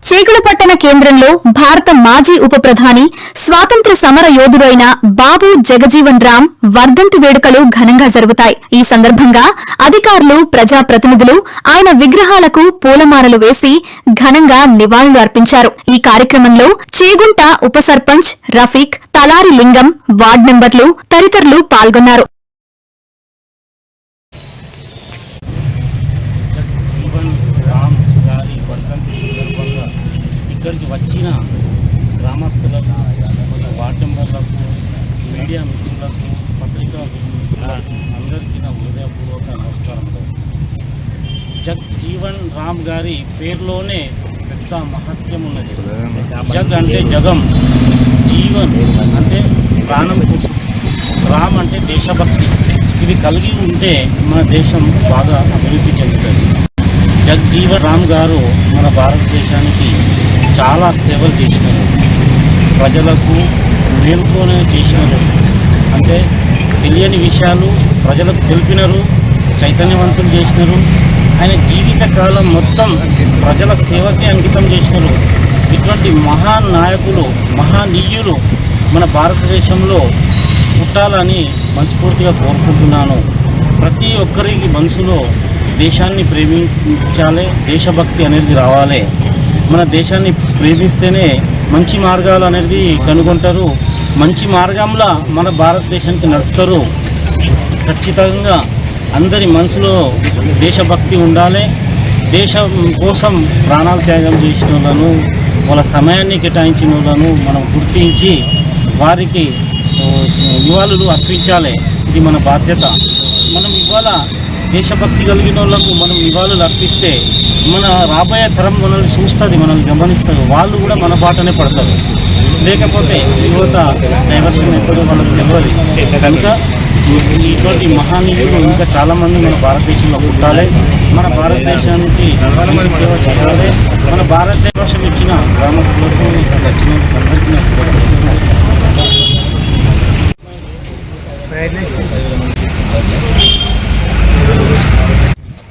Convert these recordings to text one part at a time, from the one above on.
చీకులపట్టణ కేంద్రంలో భారత మాజీ ఉప ప్రధాని స్వాతంత్ర్య సమర యోధుడైన బాబు జగజీవన్ రామ్ వర్ధంతి వేడుకలు ఘనంగా జరుగుతాయి. ఈ సందర్భంగా అధికారులు, ప్రజాప్రతినిధులు ఆయన విగ్రహాలకు పూలమాలలు వేసి ఘనంగా నివాళులు అర్పించారు. ఈ కార్యక్రమంలో చేగుంట ఉప సర్పంచ్ రఫీక్, తలారి లింగం, వార్డు మెంబర్లు తదితరులు పాల్గొన్నారు. ఇక్కడికి వచ్చిన గ్రామస్తులకు, వార్డు మెంబర్లకు, మీడియా మిత్రులకు, పత్రికా మిత్రులకు అందరికీ నా హృదయపూర్వక నమస్కారములు. జగజీవన్ రామ్ గారి పేరులోనే పెద్ద మహత్యం ఉన్నది. జగ్ అంటే జగం, జీవన్ అంటే ప్రాణం, రామ్ అంటే దేశభక్తి. ఇవి కలిగి ఉంటే మన దేశం బాగా అభివృద్ధి చెందుతుంది. జగజీవన్ రామ్ గారు మన భారతదేశానికి చాలా సేవలు చేసినారు. ప్రజలకు మేలుకోనే చేసినారు. అంటే తెలియని విషయాలు ప్రజలకు తెలిపినారు, చైతన్యవంతులు చేసినారు. ఆయన జీవిత కాలం మొత్తం ప్రజల సేవకే అంకితం చేసినారు. ఇటువంటి మహానాయకులు, మహానీయులు మన భారతదేశంలో పుట్టాలని మనస్ఫూర్తిగా కోరుకుంటున్నాను. ప్రతి ఒక్కరికి మనసులో దేశాన్ని ప్రేమించాలి, దేశభక్తి అనేది రావాలి. మన దేశాన్ని ప్రేమిస్తేనే మంచి మార్గాలు అనేది కనుగొంటారు. మంచి మార్గంలో మన భారతదేశానికి నడుపుతారు. ఖచ్చితంగా అందరి మనసులో దేశభక్తి ఉండాలి. దేశం కోసం ప్రాణాలు త్యాగం చేసిన వాళ్ళను, వాళ్ళ సమయాన్ని కేటాయించిన వాళ్ళను మనం గుర్తించి వారికి నివాళులు అర్పించాలి. ఇది మన బాధ్యత. మనం ఇవాళ దేశభక్తి కలిగిన వాళ్ళకు మనం నివాళులు అర్పిస్తే మన రాబోయే తరం మనల్ని చూస్తుంది, మనల్ని గమనిస్తారు. వాళ్ళు కూడా మన బాటనే పడతారు. లేకపోతే యువత డైవర్షన్ ఎక్కడో వాళ్ళకి తెలియదు. కనుక ఇటువంటి మహానీయులు ఇంకా చాలామంది మన భారతదేశంలో పుట్టాలి. మన భారతదేశానికి సేవ చేయాలి. మన భారతదేశం ఇచ్చిన గ్రామస్తులకు, ఇక్కడ వచ్చిన అందరికీ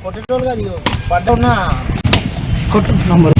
కొట్టేటోళ్ళు కాదు, పడ్డ కొట్టు నంబర్